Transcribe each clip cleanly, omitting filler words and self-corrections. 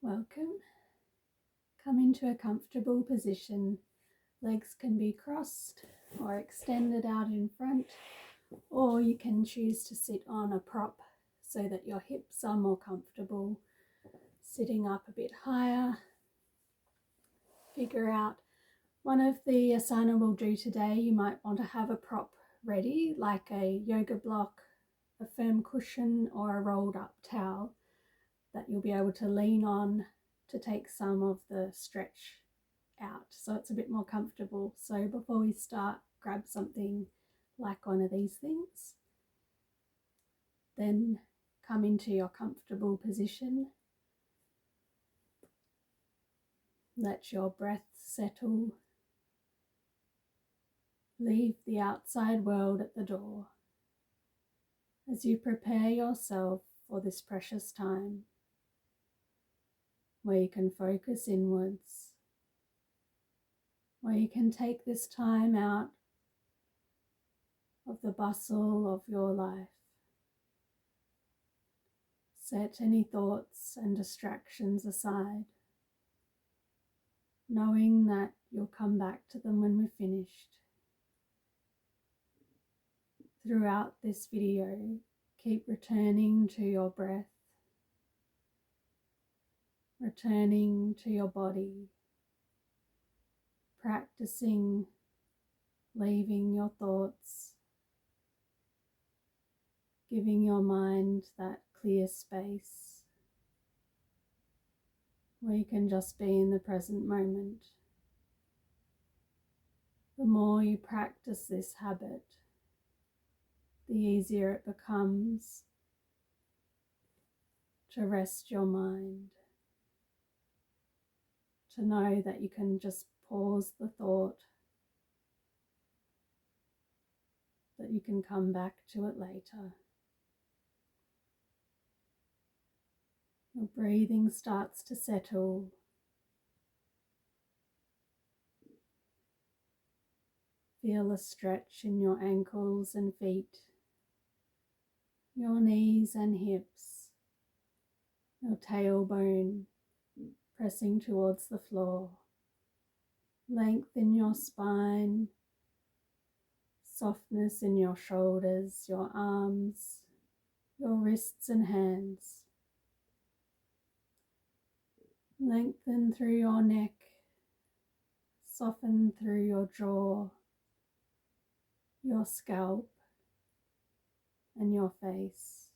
Welcome. Come into a comfortable position. Legs can be crossed or extended out in front, or you can choose to sit on a prop so that your hips are more comfortable. Sitting up a bit higher. Figure out one of the asana we'll do today. You might want to have a prop ready, like a yoga block, a firm cushion, or a rolled up towel that you'll be able to lean on to take some of the stretch out, so it's a bit more comfortable. So before we start, grab something like one of these things. Then come into your comfortable position. Let your breath settle. Leave the outside world at the door as you prepare yourself for this precious time where you can focus inwards, where you can take this time out of the bustle of your life. Set any thoughts and distractions aside, knowing that you'll come back to them when we're finished. Throughout this video, keep returning to your breath, returning to your body, practicing leaving your thoughts, giving your mind that clear space where you can just be in the present moment. The more you practice this habit, the easier it becomes to rest your mind, to know that you can just pause the thought, that you can come back to it later. Your breathing starts to settle. Feel a stretch in your ankles and feet, your knees and hips, your tailbone pressing towards the floor. Lengthen your spine, softness in your shoulders, your arms, your wrists and hands. Lengthen through your neck, soften through your jaw, your scalp and your face.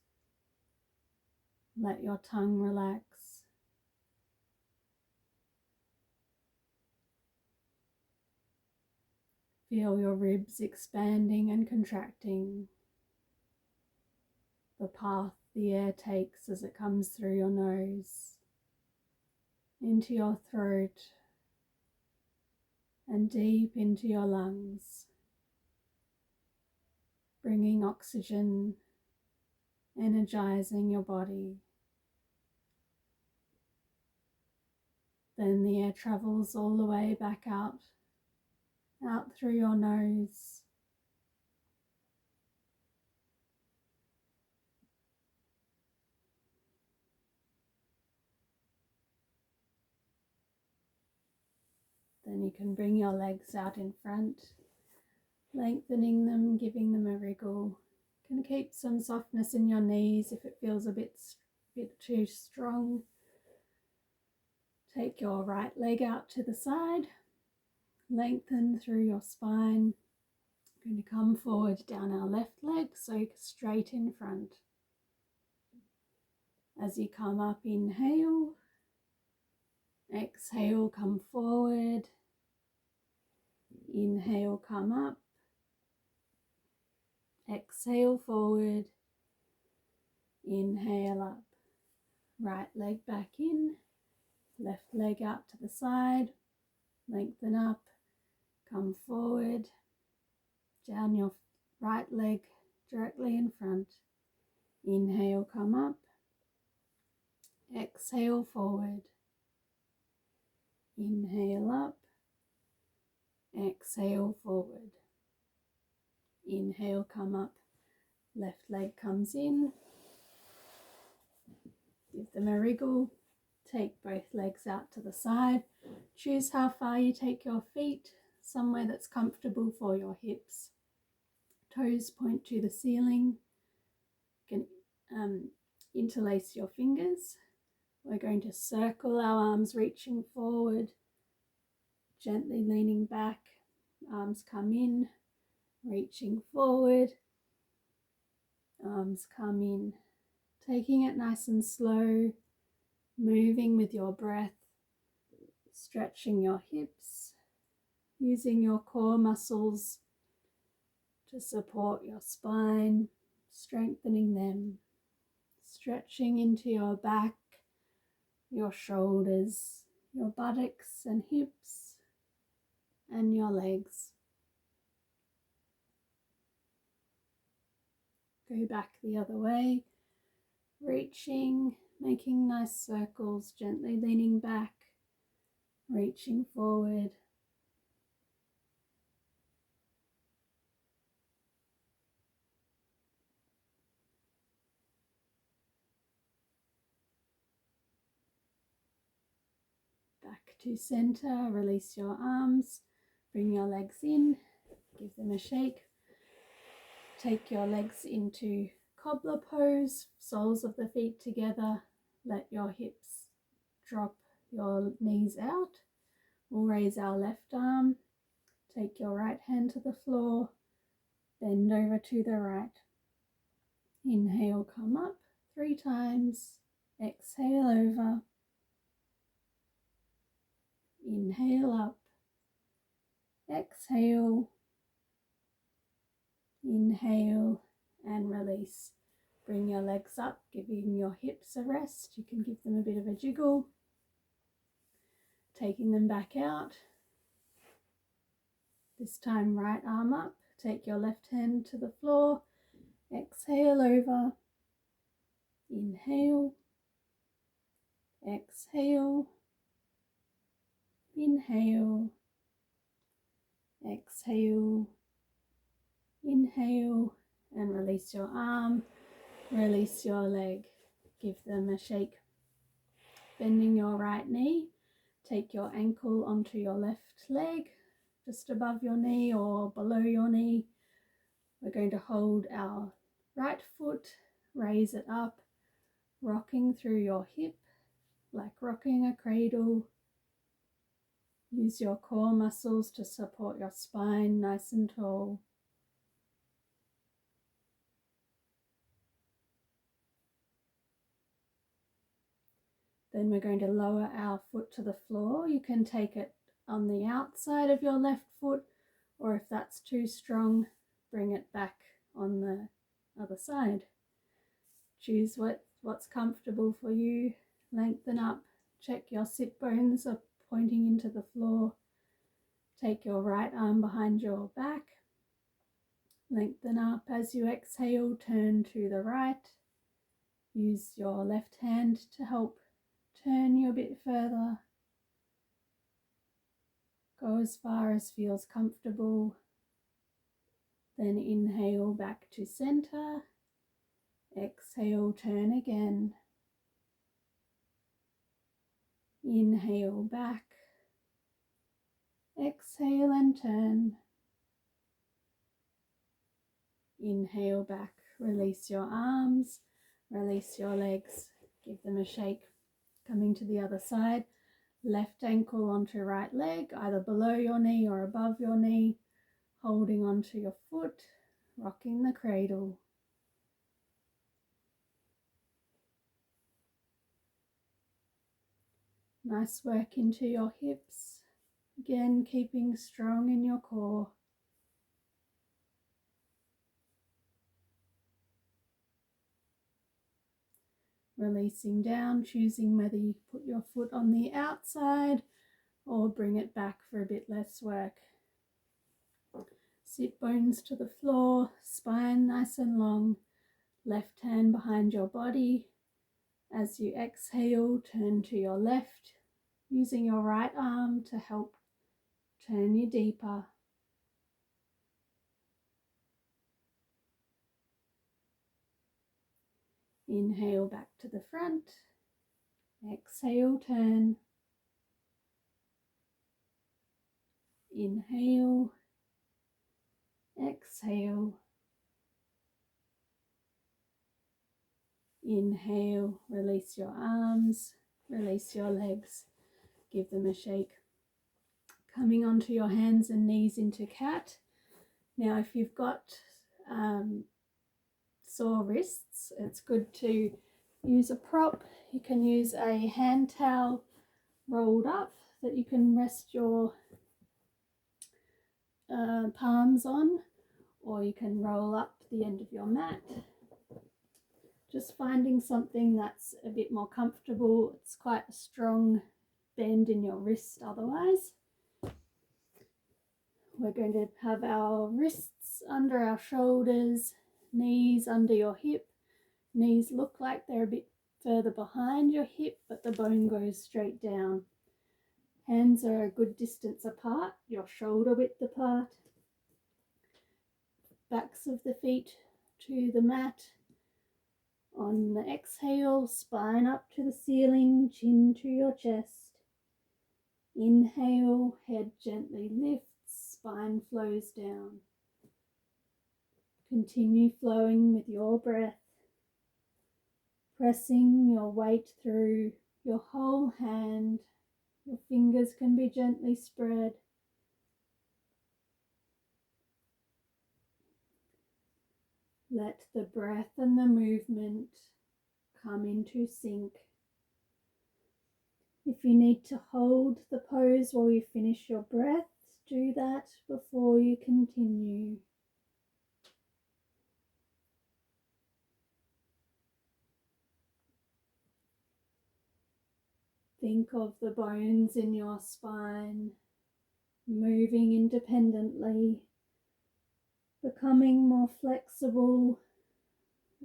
Let your tongue relax. Feel your ribs expanding and contracting, the path the air takes as it comes through your nose, into your throat, and deep into your lungs, bringing oxygen, energizing your body. Then the air travels all the way back out through your nose, then you can bring your legs out in front, lengthening them, giving them a wriggle. You can keep some softness in your knees if it feels a bit too strong. Take your right leg out to the side, lengthen through your spine. We're going to come forward down our left leg, so straight in front. As you come up, inhale, exhale, come forward, inhale, come up, exhale, forward, inhale, up. Right leg back in, left leg out to the side, lengthen up, come forward, down your right leg directly in front. Inhale, come up, exhale, forward, inhale, up, exhale, forward, inhale, come up, left leg comes in, give them a wriggle, Take both legs out to the side. Choose how far you take your feet, somewhere that's comfortable for your hips. Toes point to the ceiling. You can interlace your fingers. We're going to circle our arms, reaching forward, gently leaning back. Arms come in, reaching forward. Arms come in. Taking it nice and slow, moving with your breath, stretching your hips, using your core muscles to support your spine, strengthening them, stretching into your back, your shoulders, your buttocks and hips, and your legs. Go back the other way, reaching, making nice circles, gently leaning back, reaching forward. Back to center, release your arms, bring your legs in, give them a shake. Take your legs into cobbler pose, soles of the feet together, let your hips drop, your knees out. We'll raise our left arm, take your right hand to the floor, bend over to the right. Inhale, come up 3 times, exhale over, inhale up, exhale, inhale and release. Bring your legs up, giving your hips a rest. You can give them a bit of a jiggle. Taking them back out. This time right arm up. Take your left hand to the floor. Exhale over. Inhale. Exhale. Inhale. Exhale. Inhale. And release your arm. Release your leg. Give them a shake. Bending your right knee. Take your ankle onto your left leg, just above your knee or below your knee. We're going to hold our right foot, raise it up, rocking through your hip, like rocking a cradle. Use your core muscles to support your spine nice and tall. Then we're going to lower our foot to the floor. You can take it on the outside of your left foot, or if that's too strong, bring it back on the other side. Choose what's comfortable for you. Lengthen up. Check your sit bones are pointing into the floor. Take your right arm behind your back. Lengthen up. As you exhale, turn to the right. Use your left hand to help turn you a bit further. Go as far as feels comfortable. Then inhale back to center. Exhale, turn again. Inhale back. Exhale and turn. Inhale back. Release your arms. Release your legs. Give them a shake. Coming to the other side. Left ankle onto right leg, either below your knee or above your knee. Holding onto your foot. Rocking the cradle. Nice work into your hips. Again, keeping strong in your core. Releasing down, choosing whether you put your foot on the outside or bring it back for a bit less work. Sit bones to the floor, spine nice and long, left hand behind your body. As you exhale, turn to your left, using your right arm to help turn you deeper. Inhale back to the front. Exhale, turn. Inhale, exhale. Inhale, release your arms, release your legs, give them a shake. Coming onto your hands and knees into cat. Now if you've got sore wrists, it's good to use a prop. You can use a hand towel rolled up that you can rest your palms on, or you can roll up the end of your mat. Just finding something that's a bit more comfortable. It's quite a strong bend in your wrist otherwise. We're going to have our wrists under our shoulders, knees under your hip. Knees look like they're a bit further behind your hip, but the bone goes straight down. Hands are a good distance apart, your shoulder width apart. Backs of the feet to the mat. On the exhale, spine up to the ceiling, chin to your chest. Inhale, head gently lifts, spine flows down. Continue flowing with your breath, pressing your weight through your whole hand. Your fingers can be gently spread. Let the breath and the movement come into sync. If you need to hold the pose while you finish your breath, do that before you continue. Think of the bones in your spine moving independently, becoming more flexible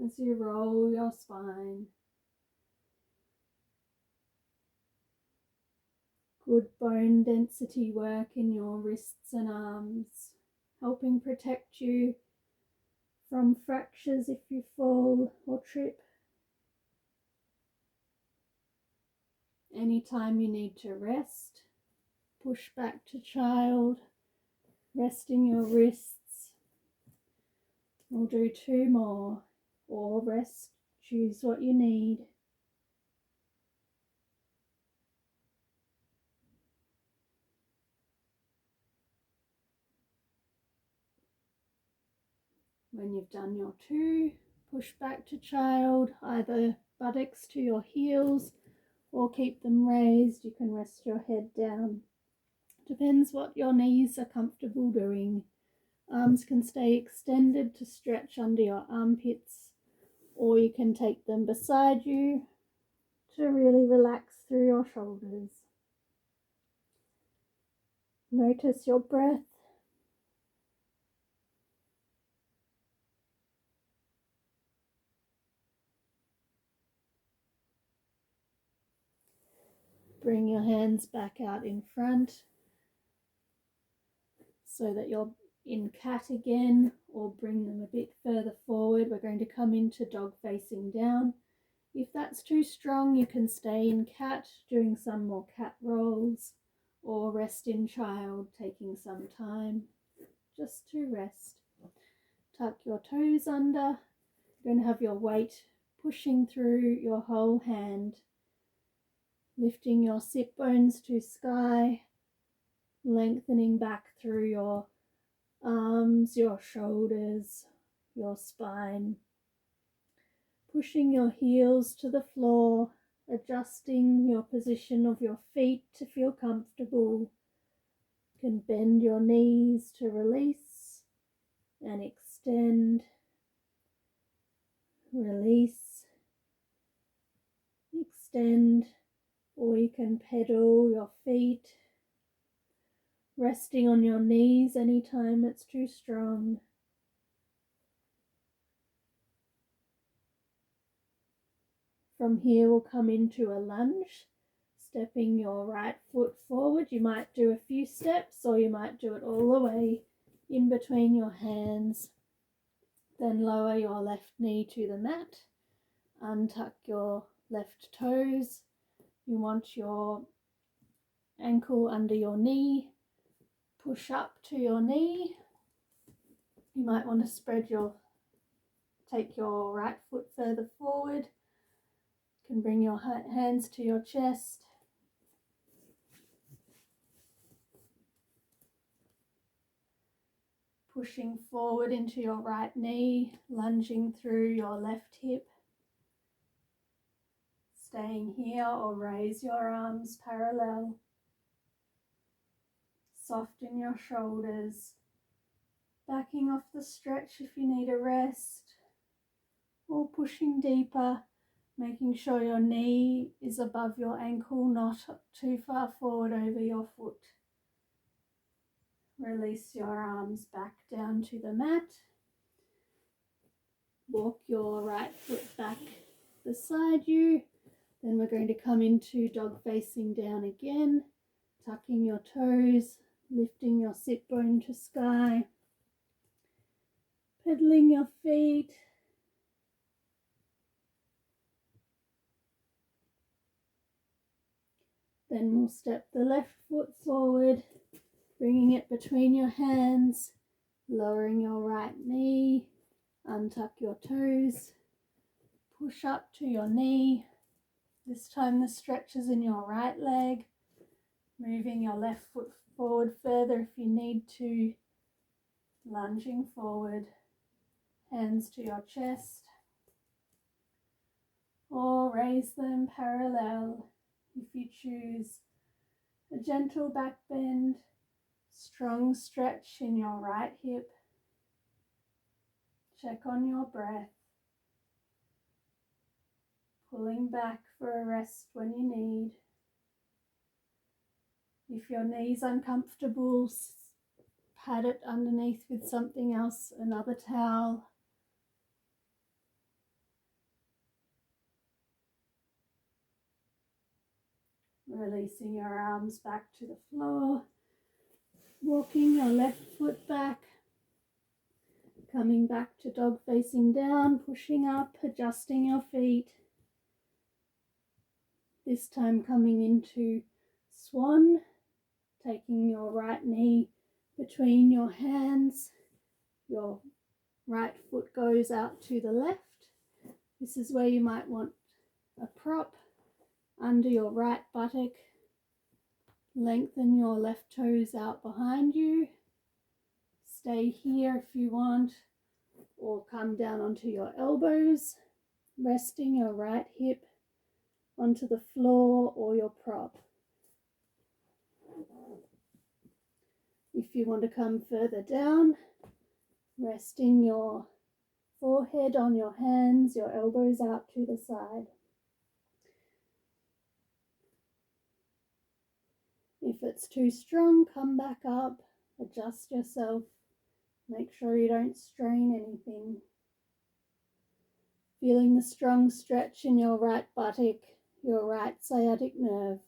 as you roll your spine. Good bone density work in your wrists and arms, helping protect you from fractures if you fall or trip. Anytime you need to rest, push back to child, resting your wrists. We'll do 2 more, or rest, choose what you need. When you've done your 2, push back to child, either buttocks to your heels or keep them raised. You can rest your head down. Depends what your knees are comfortable doing. Arms can stay extended to stretch under your armpits, or you can take them beside you to really relax through your shoulders. Notice your breath. Bring your hands back out in front so that you're in cat again, or bring them a bit further forward. We're going to come into dog facing down. If that's too strong, you can stay in cat, doing some more cat rolls, or rest in child, taking some time just to rest. Tuck your toes under. You're going to have your weight pushing through your whole hand, lifting your sit bones to sky, lengthening back through your arms, your shoulders, your spine, pushing your heels to the floor, adjusting your position of your feet to feel comfortable. You can bend your knees to release and extend, release, extend, or you can pedal your feet, resting on your knees anytime it's too strong. From here we'll come into a lunge, stepping your right foot forward. You might do a few steps, or you might do it all the way in between your hands. Then lower your left knee to the mat, untuck your left toes, You want your ankle under your knee, push up to your knee. You might want to take your right foot further forward. You can bring your hands to your chest. Pushing forward into your right knee, lunging through your left hip. Staying here or raise your arms parallel. Soften your shoulders. Backing off the stretch if you need a rest. Or pushing deeper, making sure your knee is above your ankle, not too far forward over your foot. Release your arms back down to the mat. Walk your right foot back beside you. Then we're going to come into dog facing down again, tucking your toes, lifting your sit bone to sky, pedaling your feet. Then we'll step the left foot forward, bringing it between your hands, lowering your right knee, untuck your toes, push up to your knee. This time the stretch is in your right leg, moving your left foot forward further if you need to, lunging forward, hands to your chest, or raise them parallel if you choose. A gentle back bend, strong stretch in your right hip. Check on your breath, pulling back for a rest when you need. If your knee's uncomfortable, pad it underneath with something else, another towel. Releasing your arms back to the floor, walking your left foot back, coming back to dog facing down, pushing up, adjusting your feet. This time coming into swan, taking your right knee between your hands, your right foot goes out to the left. This is where you might want a prop under your right buttock. Lengthen your left toes out behind you. Stay here if you want, or come down onto your elbows, resting your right hip onto the floor or your prop. If you want to come further down, resting your forehead on your hands, your elbows out to the side. If it's too strong, come back up, adjust yourself, make sure you don't strain anything. Feeling the strong stretch in your right buttock, your right sciatic nerve.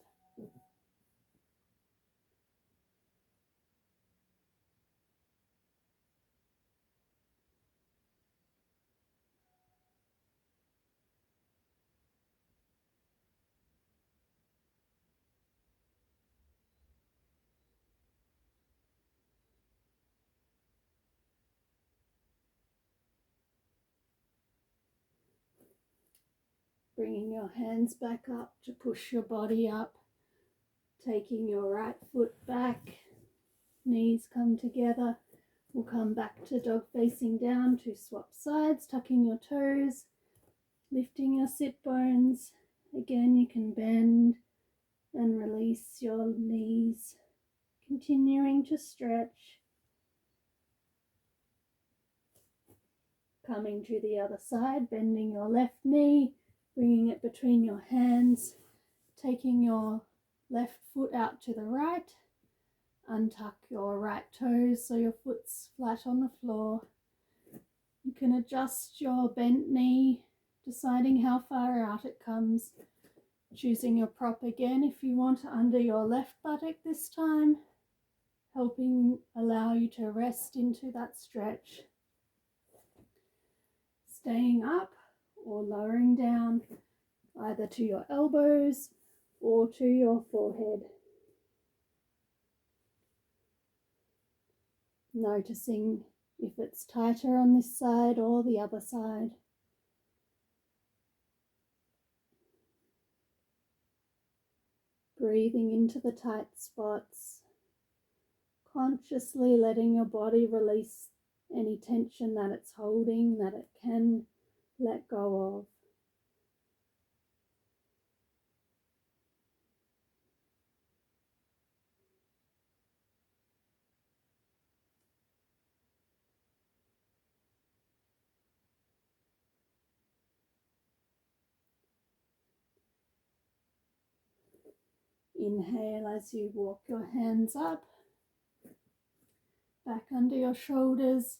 Bringing your hands back up to push your body up, taking your right foot back, knees come together. We'll come back to dog facing down to swap sides, tucking your toes, lifting your sit bones. Again, you can bend and release your knees, continuing to stretch. Coming to the other side, bending your left knee, bringing it between your hands, taking your left foot out to the right, untuck your right toes so your foot's flat on the floor. You can adjust your bent knee, deciding how far out it comes, choosing your prop again if you want under your left buttock this time, helping allow you to rest into that stretch. Staying up or lowering down either to your elbows or to your forehead. Noticing if it's tighter on this side or the other side. Breathing into the tight spots, consciously letting your body release any tension that it's holding, that it can let go of. Inhale as you walk your hands up, back under your shoulders,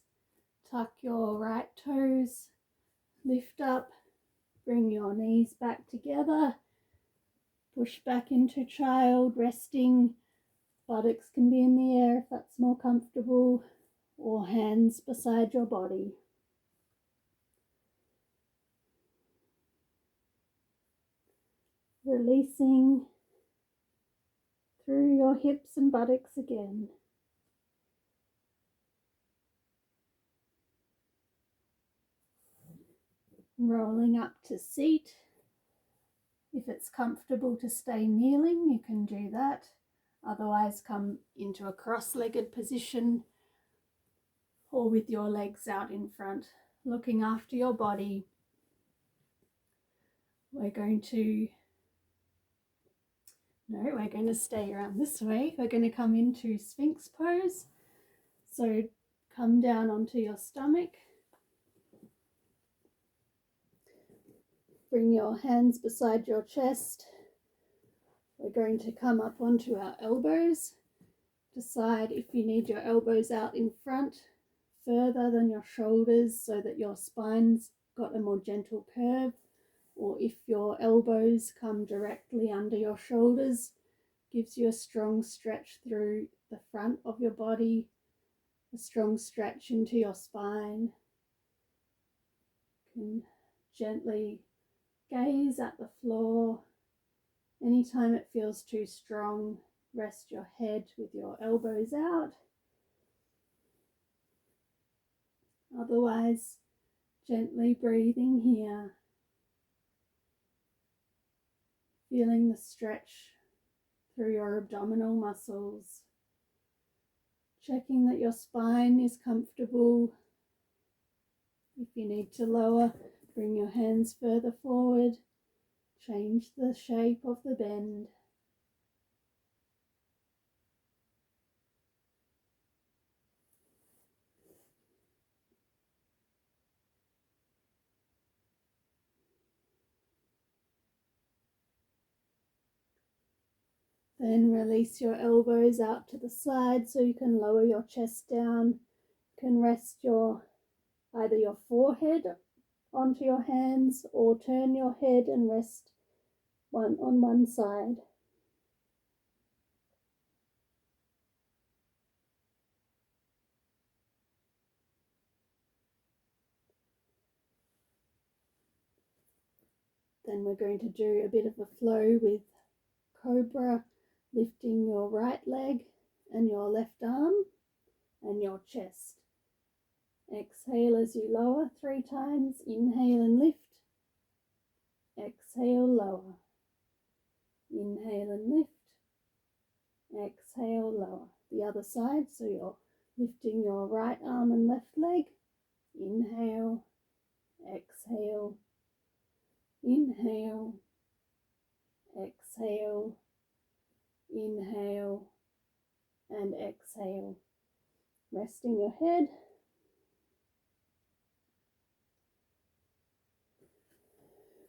tuck your right toes, lift up, bring your knees back together, push back into child, resting. Buttocks can be in the air if that's more comfortable, or hands beside your body. Releasing through your hips and buttocks again. Rolling up to seat. If it's comfortable to stay kneeling, you can do that. Otherwise, come into a cross-legged position or with your legs out in front, looking after your body. We're going to stay around this way. We're going to come into Sphinx pose. So come down onto your stomach. Bring your hands beside your chest. We're going to come up onto our elbows. Decide if you need your elbows out in front further than your shoulders so that your spine's got a more gentle curve, or if your elbows come directly under your shoulders, gives you a strong stretch through the front of your body, a strong stretch into your spine. You can gently gaze at the floor. Anytime it feels too strong, rest your head with your elbows out. Otherwise, gently breathing here, feeling the stretch through your abdominal muscles, checking that your spine is comfortable. If you need to lower, bring your hands further forward, change the shape of the bend. Then release your elbows out to the side so you can lower your chest down. You can rest either your forehead onto your hands or turn your head and rest on one side. Then we're going to do a bit of a flow with Cobra, lifting your right leg and your left arm and your chest. Exhale as you lower 3 times. Inhale and lift. Exhale, lower. Inhale and lift. Exhale, lower. The other side, so you're lifting your right arm and left leg. Inhale, exhale, inhale, exhale, inhale, and exhale. Resting your head.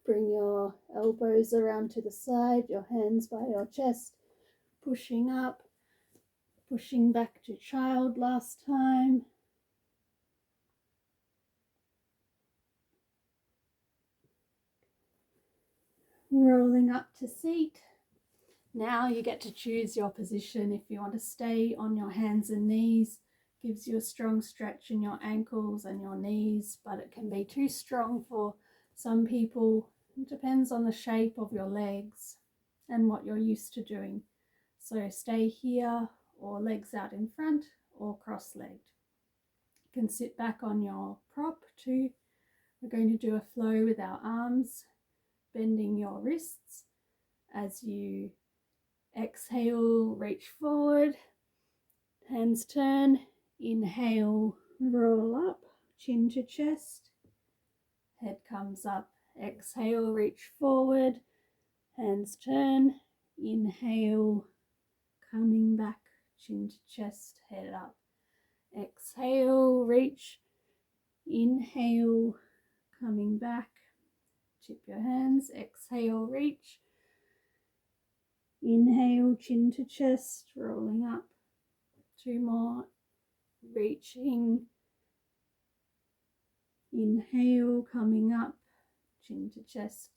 Bring your elbows around to the side, your hands by your chest, pushing up, pushing back to child last time. Rolling up to seat. Now you get to choose your position. If you want to stay on your hands and knees, gives you a strong stretch in your ankles and your knees, but it can be too strong for some people. It depends on the shape of your legs and what you're used to doing. So stay here or legs out in front or cross-legged. You can sit back on your prop too. We're going to do a flow with our arms, bending your wrists. As you exhale, reach forward, hands turn, inhale, roll up, chin to chest, head comes up, exhale, reach forward, hands turn, inhale, coming back, chin to chest, head up, exhale, reach, inhale, coming back, tip your hands, exhale, reach, inhale, chin to chest, rolling up, 2 more, reaching, inhale, coming up, chin to chest,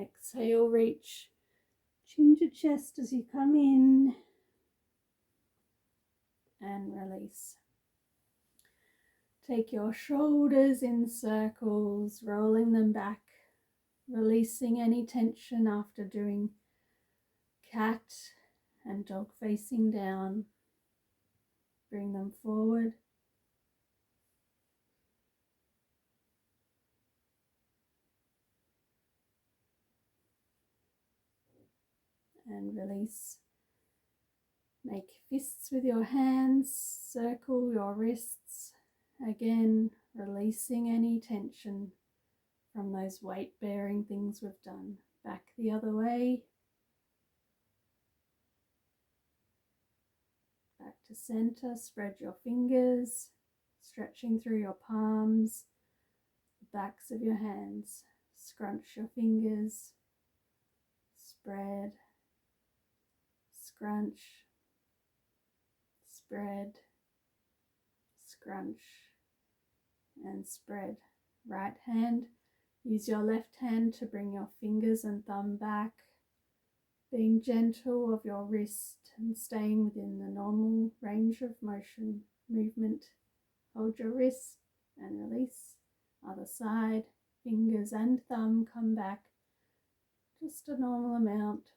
exhale, reach, chin to chest as you come in, and release. Take your shoulders in circles, rolling them back, releasing any tension after doing cat and dog facing down. Bring them forward. And release. Make fists with your hands, circle your wrists. Again, releasing any tension from those weight-bearing things we've done. Back the other way. Back to center, spread your fingers, stretching through your palms, the backs of your hands. Scrunch your fingers, spread, scrunch, spread, scrunch, and spread. Right hand, use your left hand to bring your fingers and thumb back, being gentle of your wrist and staying within the normal range of motion, movement. Hold your wrist and release. Other side, fingers and thumb come back, just a normal amount.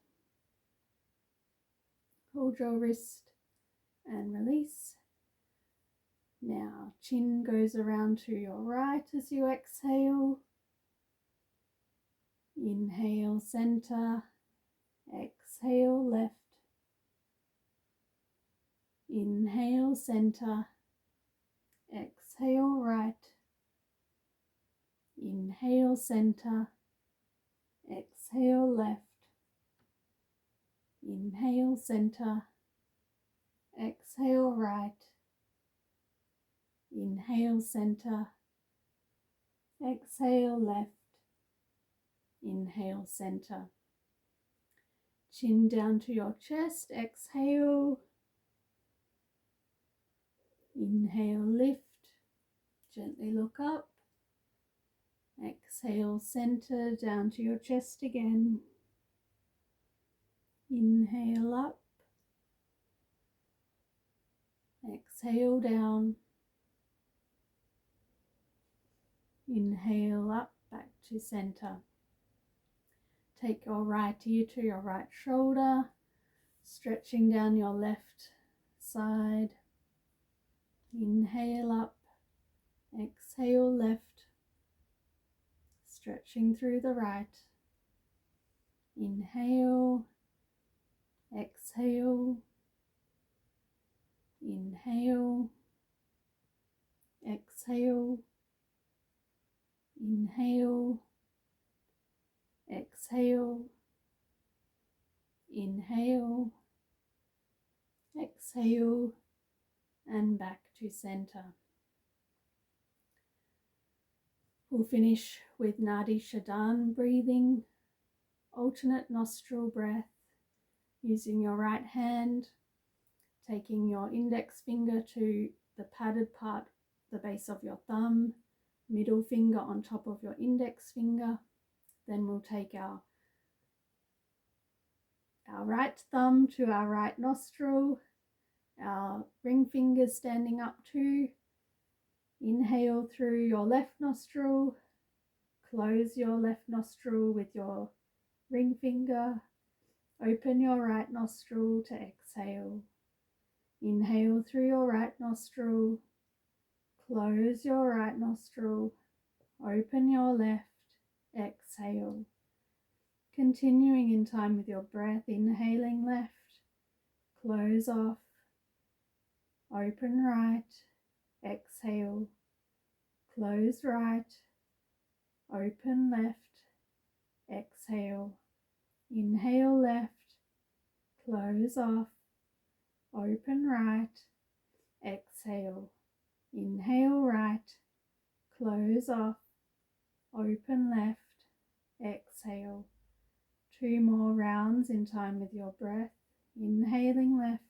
Hold your wrist and release. Now, chin goes around to your right as you exhale. Inhale, center. Exhale, left. Inhale, center. Exhale, right. Inhale, center. Exhale, left. Inhale, center. Exhale, right. Inhale, center. Exhale, left. Inhale, center. Chin down to your chest. Exhale. Inhale, lift. Gently look up. Exhale, center down to your chest again. Inhale up. Exhale down. Inhale up, back to center. Take your right ear to your right shoulder, stretching down your left side. Inhale up, exhale left, stretching through the right. Inhale, exhale, inhale, exhale, inhale, exhale, inhale, exhale, and back to center. We'll finish with Nadi Shodhana breathing, alternate nostril breath, using your right hand, taking your index finger to the padded part, the base of your thumb, middle finger on top of your index finger. Then we'll take our right thumb to our right nostril, our ring fingers standing up too. Inhale through your left nostril, close your left nostril with your ring finger, Open your right nostril to exhale. Inhale through your right nostril. Close your right nostril. Open your left. Exhale. Continuing in time with your breath, inhaling left. Close off. Open right. Exhale. Close right. Open left. Exhale. Inhale left. Close off. Open right. Exhale. Inhale right. Close off. Open left. Exhale. 2 more rounds in time with your breath. Inhaling left.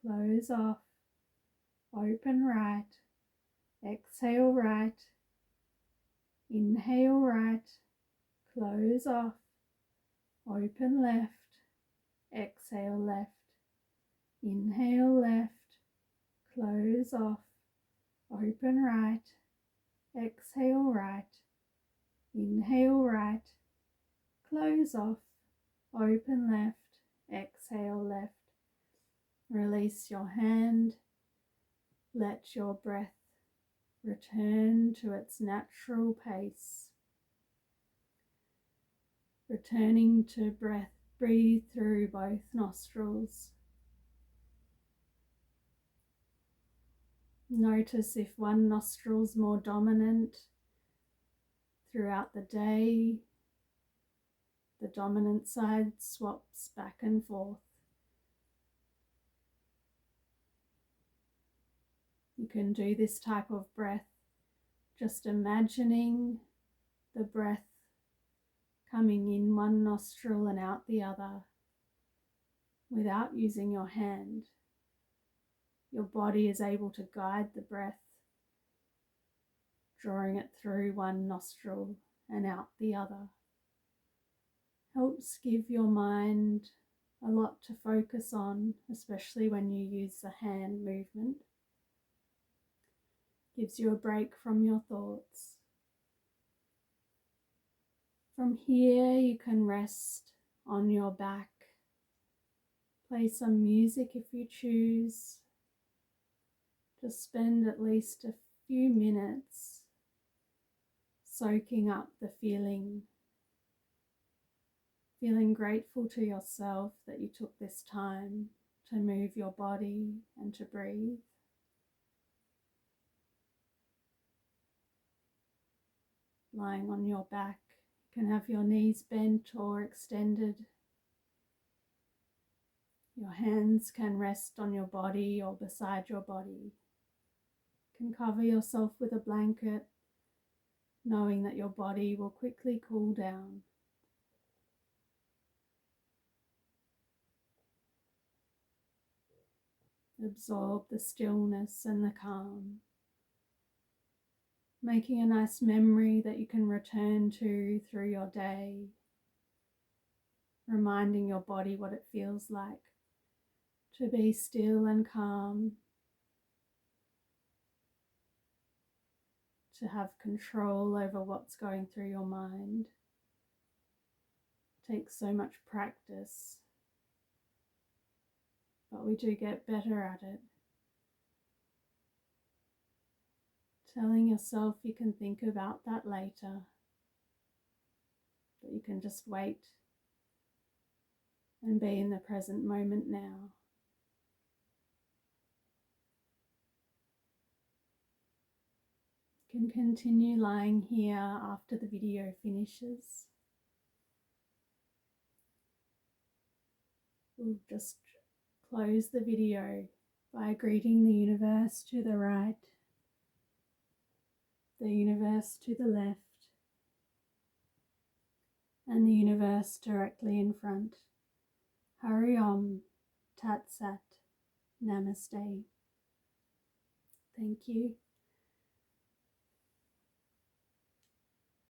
Close off. Open right. Exhale right. Inhale right. Close off. Open left. Exhale left. Inhale left. Close off. Open right. Exhale right. Inhale right. Close off. Open left. Exhale left. Release your hand. Let your breath return to its natural pace. Returning to breath, breathe through both nostrils. Notice if one nostril's more dominant throughout the day. The dominant side swaps back and forth. You can do this type of breath just imagining the breath coming in one nostril and out the other without using your hand. Your body is able to guide the breath, drawing it through one nostril and out the other. Helps give your mind a lot to focus on, especially when you use the hand movement. Gives you a break from your thoughts. From here you can rest on your back. Play some music if you choose. Just spend at least a few minutes soaking up the feeling grateful to yourself that you took this time to move your body and to breathe. Lying on your back, you can have your knees bent or extended. Your hands can rest on your body or beside your body. You can cover yourself with a blanket, knowing that your body will quickly cool down. Absorb the stillness and the calm, making a nice memory that you can return to through your day, reminding your body what it feels like to be still and calm, to have control over what's going through your mind. It takes so much practice, but we do get better at it. Telling yourself you can think about that later, that you can just wait and be in the present moment now. You can continue lying here after the video finishes. We'll just close the video by greeting the universe to the right, the universe to the left, and the universe directly in front. Hari Om, Tat Sat, Namaste. Thank you.